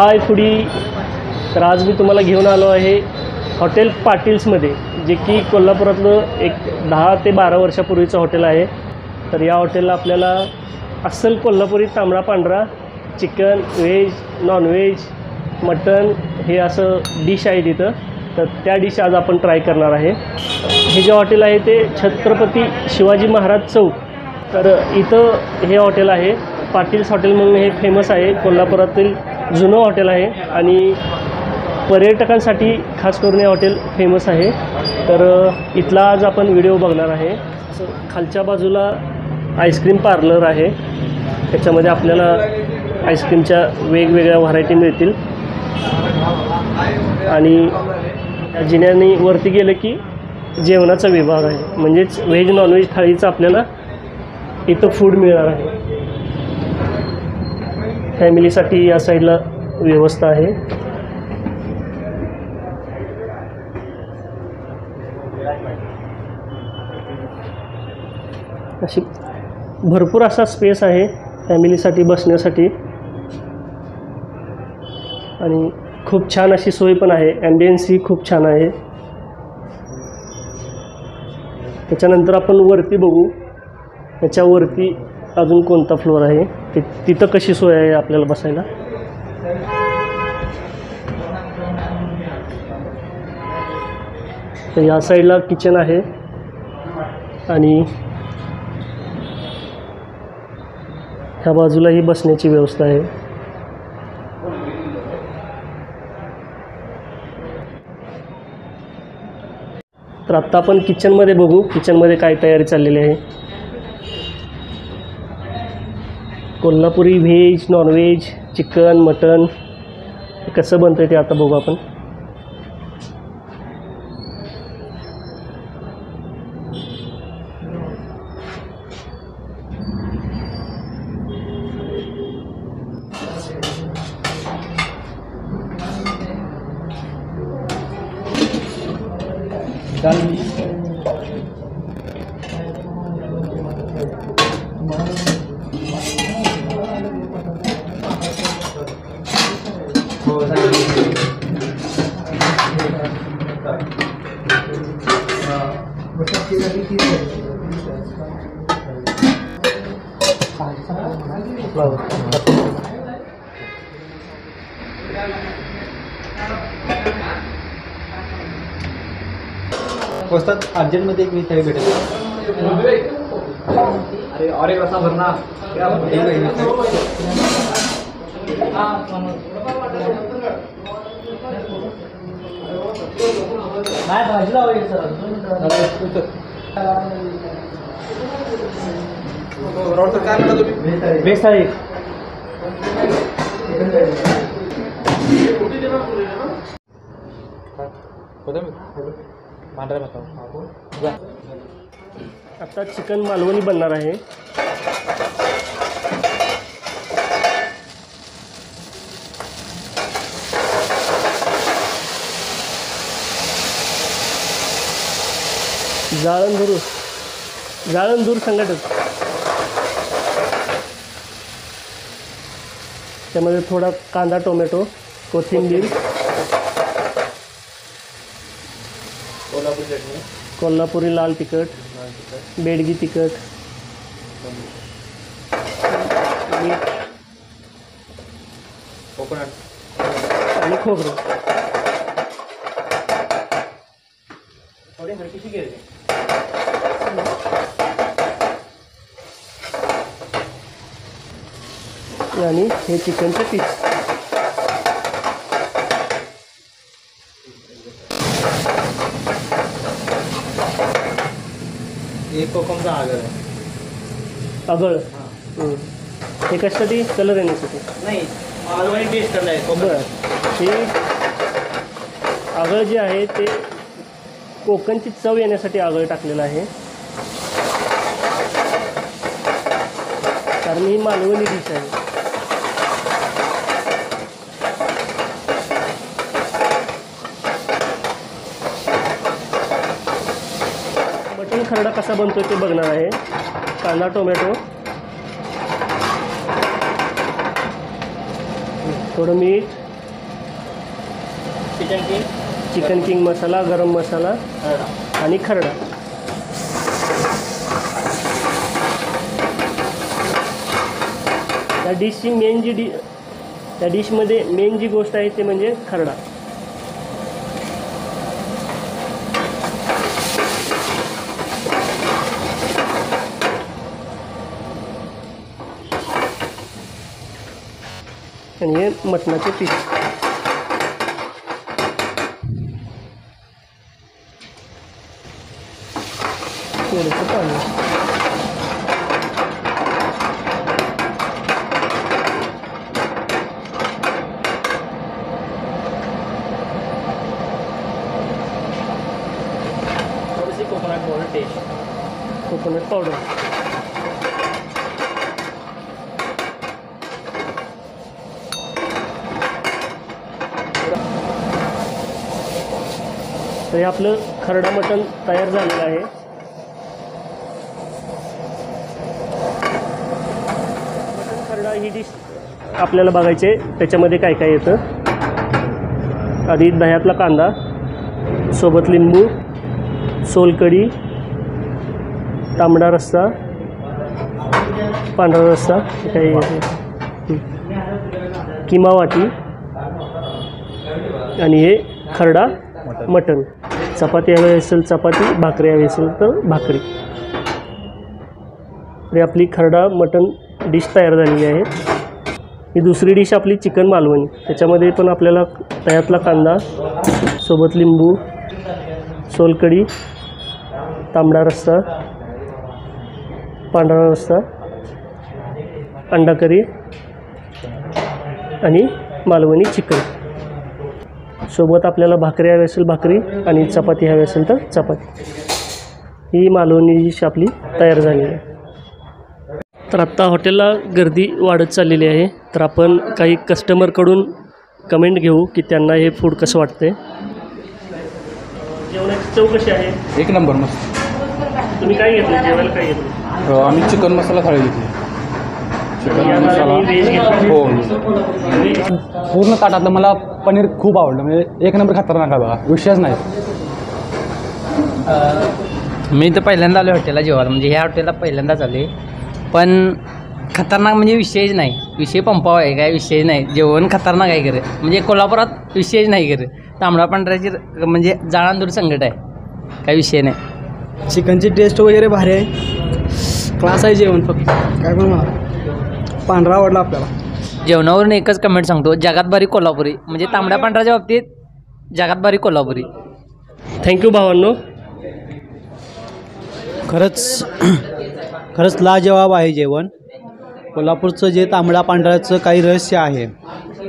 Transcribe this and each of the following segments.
हाय foodie. तर आज मी तुम्हाला घेऊन आलो आहे हॉटेल पाटील्समध्ये, जे की कोल्हापुरातलं एक 10 ते 12 वर्षापूर्वीचं हॉटेल आहे. तर या हॉटेलला आपल्याला अस्सल कोल्हापुरी तांबडा पांढरा, चिकन, व्हेज, नॉनव्हेज, मटन हे असं डिश आहे तिथं. तर त्या डिश आज आपण ट्राय करणार आहे. हे जे हॉटेल आहे ते छत्रपती शिवाजी महाराज चौक. तर इथं हे हॉटेल आहे पाटील्स हॉटेल म्हणून. हे फेमस आहे, कोल्हापुरातील जुनं हॉटेल आहे आणि पर्यटकांसाठी खास करून हे हॉटेल फेमस आहे. तर इथला आज आपण व्हिडिओ बघणार आहे. असं खालच्या बाजूला आईस्क्रीम पार्लर आहे. त्याच्यामध्ये आपल्याला आईस्क्रीमच्या वेगवेगळ्या व्हरायटी मिळतील आणि जिन्याने वरती गेलं की जेवणाचा विभाग आहे, म्हणजेच व्हेज नॉनव्हेज थाळीचं आपल्याला इथं फूड मिळणार आहे. फॅमिलीसाठी या साईडला व्यवस्था आहे. अशी भरपूर असा स्पेस आहे फॅमिलीसाठी बसण्यासाठी आणि खूप छान अशी सोय पण आहे. ॲम्बियन्स ही खूप छान आहे. त्याच्यानंतर आपण वरती बघू, त्याच्यावरती अजून कोणता फ्लोअर आहे, तिथं कशी सोय आहे आपल्याला बसायला. तर या साईडला किचन आहे आणि ह्या बाजूलाही बसण्याची व्यवस्था आहे. तर आत्ता आपण किचनमध्ये बघू, किचनमध्ये काय तयारी चाललेली आहे. Kolhapuri veg, non veg, chicken, mutton कसं बनतं ते आता बघू आपण. वस्तात अर्जंटमध्ये एक मिठाई भेटेल. अरे और एक रसा भरना क्या नाही भाजीला होईल सर. काय म्हणता तुम्ही? बेस्ट आहे. आता चिकन मालवणी बनणार आहे. जाळंधूर संघटक. त्यामध्ये थोडा कांदा, टोमॅटो, कोथिंबीर, कोल्हापुरी लाल तिखट, बेडगी तिखट, मीठ, कोकोनट आणि खोबरं. थोडी हलकीशी घ्यायची. आणि हे चिकनचे पीस. एक कोकमचा आगर आहे. आगळ. हे कशासाठी? कलर येण्यासाठी. नाही, मालवणी टेस्ट करणार आहे बरं, हे आगळ जे आहे ते कोकणची चव येण्यासाठी आगळ टाकलेलं आहे, कारण ही मालवणी डिश आहे. मटण खरडा कसा बनतो ते बघणार आहे. कांदा, टोमॅटो, थोडं मीठ, चिकन किंग मसाला, गरम मसाला आणि खरडा. त्या डिशची मेन त्या डिशमध्ये मेन जी गोष्ट आहे ते म्हणजे खरडा. आणि हे मटणाचे पीस. थोडंसं पाणी. थोडीशी coconut powder taste. Coconut powder. तर हे आपलं खरडा मटण तयार झालेलं आहे. मटण खरडा ही डिश आपल्याला बघायचे त्याच्यामध्ये काय काय येतं. आधी दह्यातला कांदा, सोबत लिंबू, सोलकढी, तांबडा रस्सा, पांढरा रस्सा, काही किमा वाटी आणि हे खरडा मटण. चपाती हवी असेल चपाती, भाकरी हवी असेल तर भाकरी. तर आपली खरडा मटण डिश तयार झालेली आहे. ही दुसरी डिश आपली चिकन मालवणी. त्याच्यामध्ये पण आपल्याला दह्यातला कांदा, सोबत लिंबू, सोलकढी, तांबडा रस्सा, पांढरा रस्सा, अंडा करी आणि मालवणी चिकन. सोबत आपल्याला भाकरी हवी असेल भाकरी आणि चपाती हवी असेल तर चपाती. ही मालवणी डिश आपली तयार झालेली आहे. तर आत्ता हॉटेलला गर्दी वाढत चाललेली आहे. तर आपण काही कस्टमरकडून कमेंट घेऊ की त्यांना हे फूड कसं वाटतंय. जेवणाची चव कशी आहे? एक नंबर मस्त. तुम्ही काय घेतलं जेवायला? काय घेतलं? आम्ही चिकन मसाला थाळी घेतली. चिकन मसाला व्हेज घेतली? हो. पूर्ण ताटातलं मला पनीर खूप आवडलं. म्हणजे एक नंबर खतरनाक आहे बघा, विषयच नाही. मी तर पहिल्यांदा आलो हॉटेलला जेवायला. म्हणजे ह्या हॉटेलला पहिल्यांदाच आले, पण खतरनाक म्हणजे विषयच नाही. विषय पंपाव आहे, काय विषय नाही. जेवण खतरनाक आहे खरं. म्हणजे कोल्हापुरात विषयच नाही खरं. तांबडा पांढऱ्याची म्हणजे जाळांदूर संकट आहे, काय विषय नाही. चिकनची टेस्ट वगैरे भारी आहे, क्लास आहे जेवण. फक्त काय पण मला पांढरा आवडला आपल्याला. जेवणावरून एकच कमेंट सांगतो, जगात भारी कोल्हापुरी. म्हणजे तांबड्या पांढऱ्याच्या बाबतीत जगात भारी कोल्हापुरी. थँक्यू भावांनो. खरंच लाजवाब आहे जेवण. कोल्हापूरचं जे तांबडा पांढऱ्याचं काही रहस्य आहे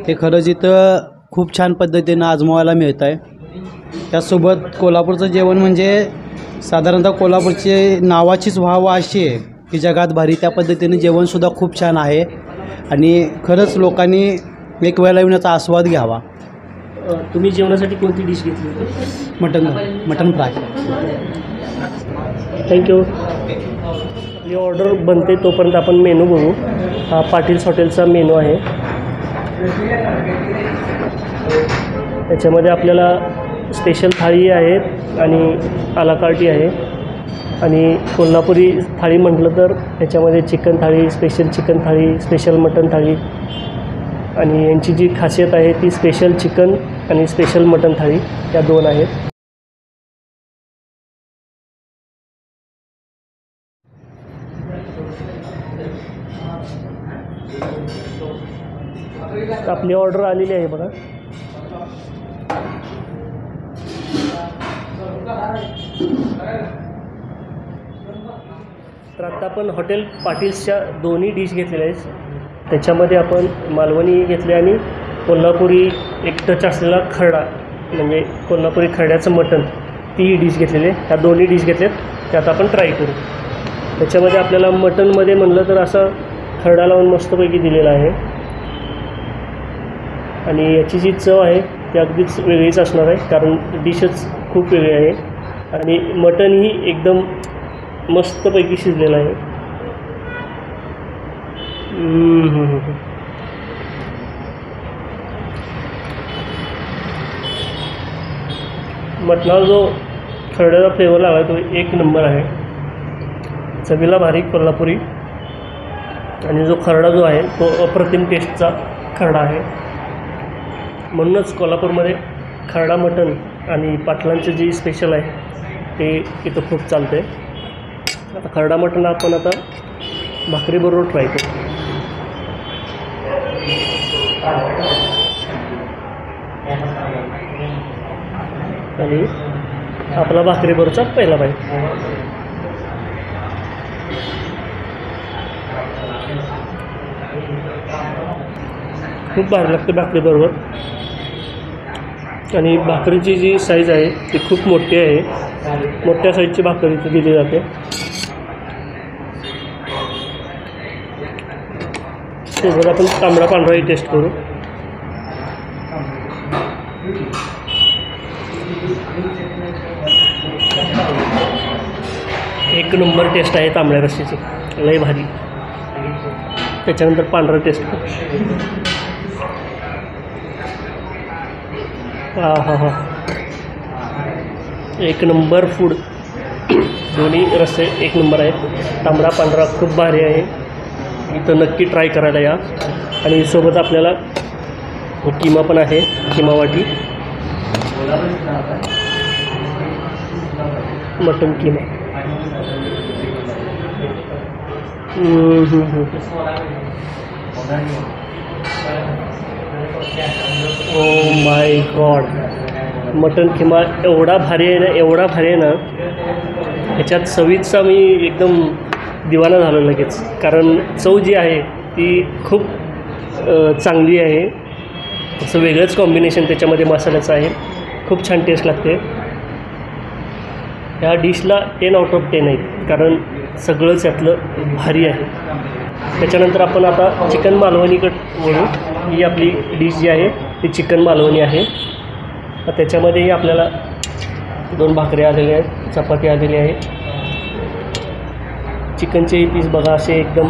ते खरंच इथं खूप छान पद्धतीनं आजमावायला मिळतं आहे. त्यासोबत कोल्हापूरचं जेवण म्हणजे साधारणतः कोल्हापूरची नावाचीच व्हावं अशी आहे की जगात भारी. त्या पद्धतीने जेवणसुद्धा खूप छान आहे आणि खरंच लोकांनी एक वेळेला येण्याचा आस्वाद घ्यावा. तुम्ही जेवणासाठी कोणती डिश घेतली होती? Mutton fry. थँक्यू. आपली ऑर्डर बनते तोपर्यंत आपण मेनू बघू. हा पाटील्स हॉटेलचा मेनू आहे. त्याच्यामध्ये आपल्याला स्पेशल थाळी आहे आणि आलाकार्टी आहे. आणि कोल्हापुरी थाळी म्हटलं तर त्याच्यामध्ये चिकन थाळी, स्पेशल चिकन थाळी, स्पेशल मटन थाळी आणि यांची जी खासियत आहे ती स्पेशल चिकन आणि स्पेशल मटन थाळी या दोन आहेत. आपली ऑर्डर आलेली आहे बघा. तर आत्ता आपण हॉटेल पाटील्सच्या दोन्ही डिश घेतलेल्या आहेत. त्याच्यामध्ये आपण मालवणी घेतले आणि कोल्हापुरी एक टच असलेला खरडा म्हणजे कोल्हापुरी खरड्याचं मटण ती डिश घेतलेली आहे. ह्या दोन्ही डिश घेतल्यात त्यात आपण ट्राय करू. त्याच्यामध्ये आपल्याला मटणमध्ये म्हणलं तर असा खरडा लावून मस्तपैकी दिलेला आहे आणि याची जी चव आहे ती अगदीच वेगळीच असणार आहे कारण डिशच खूप वेगळी आहे आणि मटणही एकदम मस्तपैकी शिजलेलं आहे. मटणाला जो खरड्याचा फ्लेवर लागला तो एक नंबर आहे. चवीला भारी कोल्हापुरी आणि जो खरडा जो आहे तो अप्रतिम टेस्टचा खरडा आहे. म्हणूनच कोल्हापूरमध्ये खरडा मटण आणि पाटलांचे जी स्पेशल आहे ते इथं खूप चालतं आहे. आता खरडा मटण आपण आता भाकरीबरोबर ट्राय करू. आणि आपला भाकरीबरोबरचा पहिला बाईट. खूप भारी लागते भाकरीबरोबर आणि भाकरीची जी साईज आहे ती खूप मोठी आहे. मोठ्या साईजची भाकरी इथे दिली जाते. सोबत आपण तांबडा पांढराही टेस्ट करू. एक नंबर टेस्ट आहे तांबड्या रस्स्याची, लय भारी. त्याच्यानंतर पांढरा टेस्ट करू. हा एक नंबर फूड. दोन्ही रस्से एक नंबर आहेत. तांबडा पांढरा खूप भारी आहे. इथं नक्की ट्राय करायला या. आणि सोबत आपल्याला किमा पण आहे, किमा वाटी mutton keema. Oh my God, mutton keema एवढा भारी आहे ना, एवढा भारी आहे ना. ह्याच्यात चवीचा मी एकदम दिवाना झालो लगेच कारण चव जी आहे ती खूप चांगली आहे. असं वेगळंच कॉम्बिनेशन त्याच्यामध्ये मसाल्याचं आहे. खूप छान टेस्ट लागते. ह्या डिशला 10 आउट ऑफ 10 आहे कारण सगळंच यातलं भारी आहे. त्याच्यानंतर आपण आता चिकन मालवणीकडे वळू. ही आपली डिश जी आहे ती चिकन मालवणी आहे. त्याच्यामध्येही आपल्याला 2 भाकऱ्या आलेल्या आहेत, चपाती आलेली आहे. चिकनचेही पीस बघा असे एकदम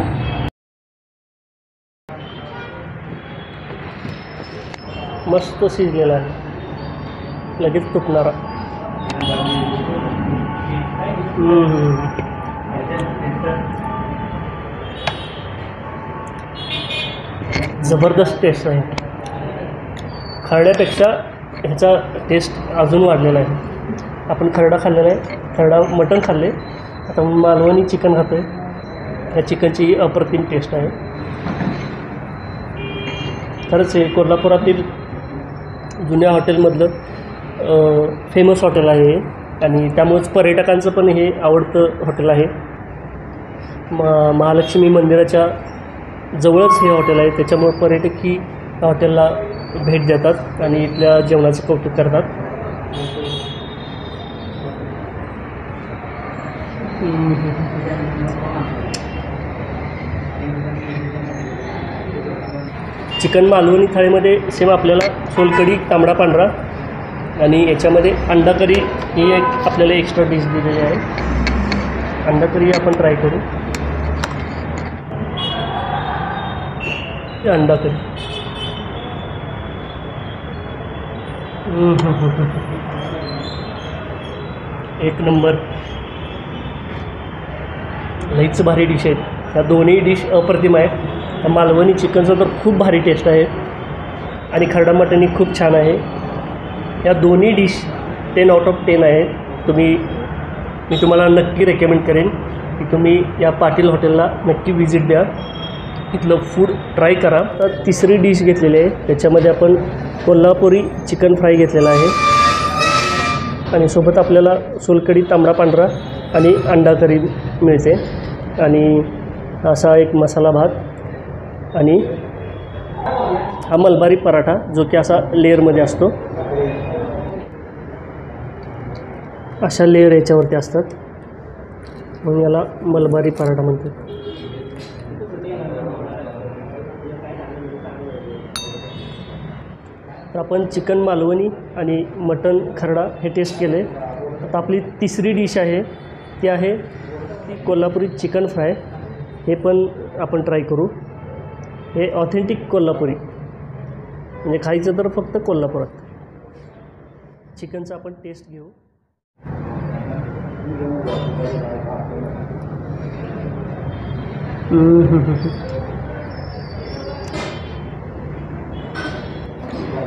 मस्त शिजलेला आहे, लगेच तुटणारा. जबरदस्त टेस्ट आहे. खरड्यापेक्षा ह्याचा टेस्ट अजून वाढलेला आहे. आपण खरडा खाल्लेला आहे, खरडा मटण खाल्ले, आता मालवणी चिकन खातो आहे. ह्या चिकनची अप्रतिम टेस्ट आहे. खरंच हे कोल्हापुरातील जुन्या हॉटेलमधलं फेमस हॉटेल आहे आणि त्यामुळेच पर्यटकांचं पण हे आवडतं हॉटेल आहे. महालक्ष्मी मंदिराच्या जवळच हे हॉटेल आहे. त्याच्यामुळे पर्यटकही या हॉटेलला भेट देतात आणि इथल्या जेवणाचं कौतुक करतात. चिकन मालवणी थाळीमध्ये सेम आपल्याला सोलकढी, तांबडा पांढरा आणि याच्यामध्ये अंडा करी ही एक आपल्याला एक्स्ट्रा डिश दिलेली आहे. अंडा करी आपण ट्राय करू. अंडा करी एक नंबर, लईच भारी डिश आहेत. ह्या दोन्ही डिश अप्रतिम आहेत. मालवणी चिकनचं तर खूप भारी टेस्ट आहे आणि खरडा मटणही खूप छान आहे. या दोन्ही डिश 10 आउट ऑफ 10 आहे. मी तुम्हाला नक्की रेकमेंड करेन की तुम्ही या पाटील हॉटेलला नक्की विजिट द्या, इथलं फूड ट्राय करा. तर तिसरी डिश घेतलेली आहे, त्याच्यामध्ये आपण कोल्हापुरी चिकन फ्राय घेतलेला आहे आणि सोबत आपल्याला सोलकढी, तांबडा पांढरा आणि अंडा करी मिळते आणि असा एक मसाला भात आणि हा मलबारी पराठा जो की असा लेअरमध्ये असतो. अशा लेअर याच्यावरती असतात म्हणून याला मलबारी पराठा म्हणतात. तर आपण चिकन मालवणी आणि मटन खरडा हे टेस्ट केले. आता आपली तिसरी डिश आहे ती आहे कोल्हापुरी चिकन फ्राय. हे पण आपण ट्राय करू. हे ऑथेंटिक कोल्हापुरी म्हणजे खायचं तर फक्त कोल्हापुरात. चिकनचा आपण टेस्ट घेऊ.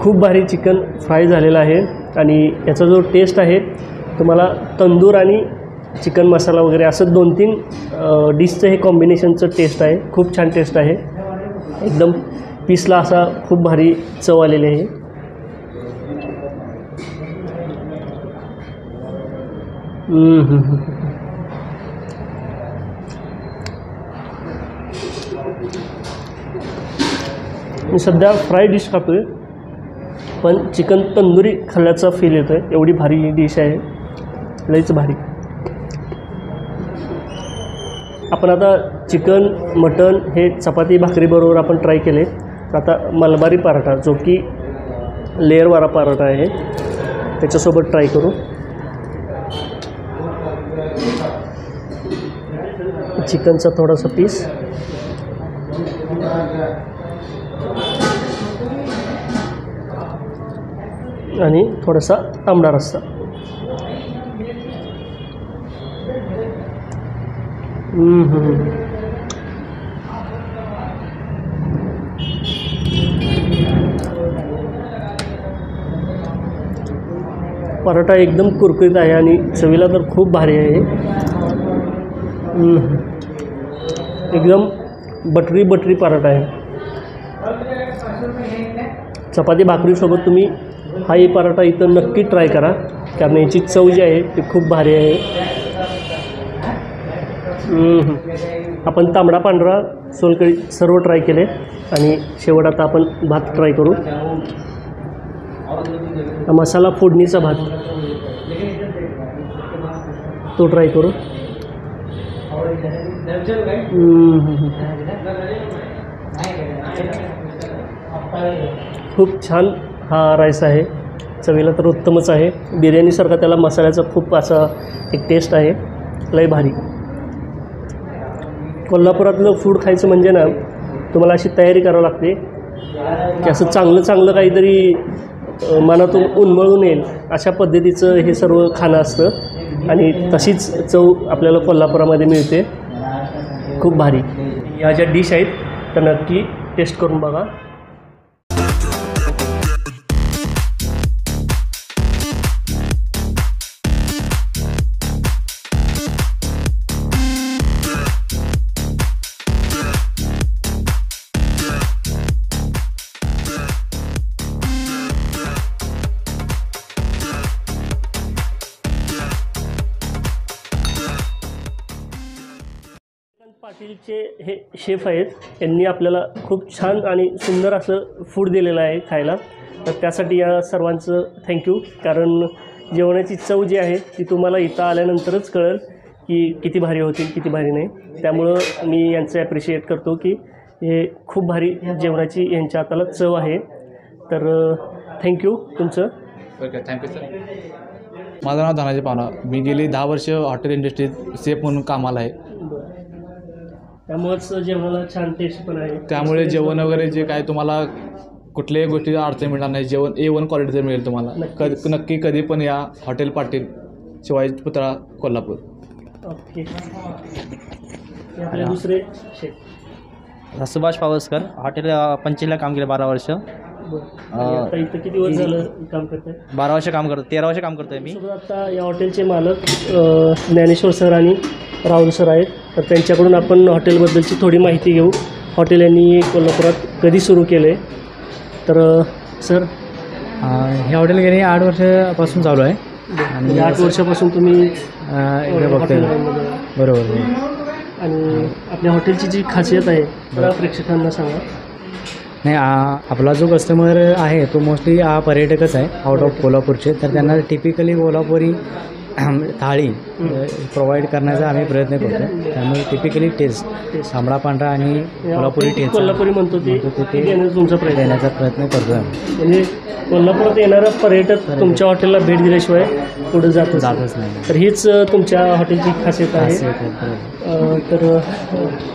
खूप भारी चिकन फ्राय झालेला आहे आणि याचा जो टेस्ट आहे तुम्हाला तंदूर आणि चिकन मसाला वगैरे असं 2-3 डिशचं हे कॉम्बिनेशनचं टेस्ट आहे. खूप छान टेस्ट आहे. एकदम पीसला असा खूप भारी चव आलेली आहे. मी सध्या फ्राय डिश खातोय पण चिकन तंदुरी खाल्ल्याचा फील येतो आहे. एवढी भारी ही डिश आहे. लईच भारी. आपण आता चिकन मटन हे चपाती भाकरीबरोबर आपण ट्राय केले. आता मलबारी पराठा जो की लेअरवाला पराठा आहे त्याच्यासोबत ट्राय करू. चिकनचा थोडासा पीस आणि थोडासा तांबडा रस्सा. पराठा एकदम कुरकुरीत आहे आणि चवीला तर खूप भारी आहे. एकदम बटरी पराठा आहे. चपाती भाकरीसोबत तुम्ही हाही पराठा इथं नक्की ट्राय करा कारण याची चव जी आहे ती खूप भारी आहे. आपण तांबडा पांढरा सोलकढी सर्व ट्राय केले आणि शेवट आता आपण भात ट्राय करू. मसाला फोडणीचा भात तो ट्राय करू. खूप छान हा राईस आहे. चवीला तर उत्तमच आहे. बिर्याणीसारखा त्याला मसाल्याचा खूप असा एक टेस्ट आहे. लय भारी. कोल्हापुरातलं फूड खायचं म्हणजे ना तुम्हाला अशी तयारी करावी लागते की असं चांगलं काहीतरी मनातून उन्मळून येईल अशा पद्धतीचं हे सर्व खाणं असतं आणि तशीच चव आपल्याला कोल्हापुरामध्ये मिळते. खूप भारी. ह्या ज्या डिश आहेत त्या नक्की टेस्ट करून बघा. पाटीलचे हे शेफ आहेत. यांनी आपल्याला खूप छान आणि सुंदर असं फूड दिलेलं आहे खायला. तर त्यासाठी या सर्वांचं थँक्यू. कारण जेवणाची चव जी आहे ती तुम्हाला इथं आल्यानंतरच कळेल की किती भारी होतील किती भारी नाही. त्यामुळं मी यांचं ॲप्रिशिएट करतो की हे खूप भारी जेवणाची यांच्या हाताला चव आहे. तर थँक्यू तुमचं. Okay, thank you sir. माझं नाव धनाजी पावना. मी गेली 10 वर्ष हॉटेल इंडस्ट्रीत सेफ म्हणून कामाला आहे. त्यामुळंच जेवणाला छान टेस्ट पण आहे. त्यामुळे जेवण वगैरे जे काय तुम्हाला कुठल्याही गोष्टीची अडचण मिळणार नाही. जेवण A1 क्वालिटीचं मिळेल तुम्हाला. नक्की कधी पण या हॉटेल पाटील शिवाजी पुतळा कोल्हापूर. ओके. आपले दुसरे शेफ सुभाष पावसकर. हॉटेल पंचीला काम केलं 12 वर्ष. आता इथं किती वर्ष झालं काम करताय? 12 वर्ष काम करतो. 13 वर्ष काम करतोय मी. सोबत आता या हॉटेलचे मालक ज्ञानेश्वर सर आणि राहुल सर आहेत. तर त्यांच्याकडून आपण हॉटेलबद्दलची थोडी माहिती घेऊ. हॉटेल यांनी कोल्हापुरात कधी सुरू केलं आहे? तर सर हे हॉटेल गेले 8 वर्षापासून चालू आहे आणि 8 वर्षापासून तुम्ही इकडे बघतोय. हॉटेलमध्ये बरोबर. आणि आपल्या हॉटेलची जी खासियत आहे तर प्रेक्षकांना सांगा. नाही आपला जो कस्टमर आहे तो मोस्टली पर्यटकच आहे आउट ऑफ कोल्हापूरचे. तर त्यांना टिपिकली कोल्हापुरी थाळी प्रोव्हाइड करण्याचा आम्ही प्रयत्न करतो. त्यामुळे टिपिकली टेस्ट तांबडा पांढरा आणि कोल्हापुरी टेस्ट कोल्हापुरी म्हणतो ते देण्याचा तुमचा प्रयत्न आहे. देण्याचा प्रयत्न करतो आम्ही. म्हणजे कोल्हापुरात येणारा पर्यटक तुमच्या हॉटेलला भेट दिल्याशिवाय पुढे जातच नाही. तर हीच तुमच्या हॉटेलची खासियत आहे. तर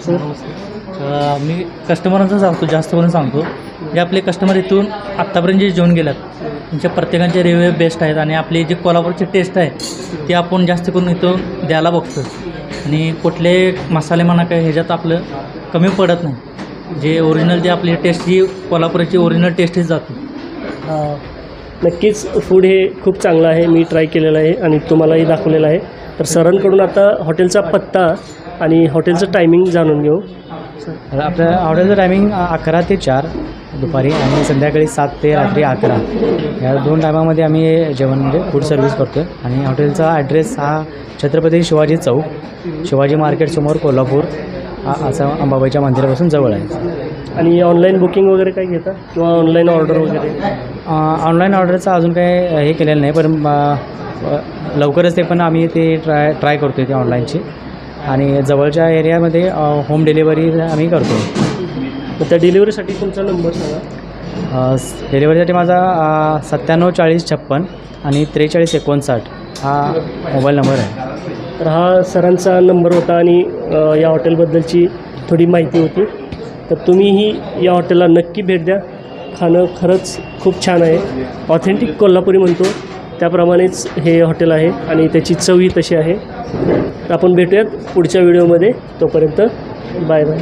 सर मी कस्टमरांचं सांगतो, जास्त करून सांगतो, जे आपले कस्टमर इथून आत्तापर्यंत जे जेवण गेल्यात त्यांच्या प्रत्येकांचे रिव्ह्यू बेस्ट आहेत आणि आपली जी कोल्हापूरची टेस्ट आहे ती आपण जास्त करून इथून द्यायला बघतो. आणि कुठले मसाले म्हणा काय ह्याच्यात आपलं कमी पडत नाही. जे ओरिजिनल जे आपली टेस्ट ही कोल्हापुराची ओरिजिनल टेस्टच जाते. नक्कीच फूड हे खूप चांगलं आहे. मी ट्राय केलेलं आहे आणि तुम्हालाही दाखवलेलं आहे. तर सरांकडून आता हॉटेलचा पत्ता आणि हॉटेलचं टायमिंग जाणून घेऊ. तर आपल्या हॉटेलचं टायमिंग 11 ते 4 दुपारी आणि संध्याकाळी 7 ते रात्री 11 या 2 टायमामध्ये आम्ही जेवण म्हणजे फूड सर्व्हिस करतो. आणि हॉटेलचा ॲड्रेस हा छत्रपती शिवाजी चौक, शिवाजी मार्केटसमोर कोल्हापूर असं अंबाबाईच्या मंदिरापासून जवळ आहे. आणि ऑनलाईन बुकिंग वगैरे काय घेता किंवा ऑनलाईन ऑर्डर वगैरे? ऑनलाईन ऑर्डरचं अजून काही हे केलेलं नाही, पण लवकरच ते पण आम्ही ते ट्राय करतो ते ऑनलाईनची. आणि जवळच्या एरियामध्ये होम डिलिव्हरी आम्ही करतो. तर त्या डिलिव्हरीसाठी तुमचा नंबर सांगा. डिलिव्हरीसाठी माझा 97 40 56 आणि 43 59 हा मोबाईल नंबर आहे. तर हा सरांचा नंबर होता आणि या हॉटेलबद्दलची थोडी माहिती होती. तर तुम्हीही या हॉटेलला नक्की भेट द्या. खाणं खरंच खूप छान आहे. ऑथेंटिक कोल्हापुरी म्हणतो त्याप्रमाणेच हे हॉटेल आहे आणि त्याची चवही तशी आहे. तर आपण भेटूयात पुढच्या व्हिडिओमध्ये. तोपर्यंत बाय बाय.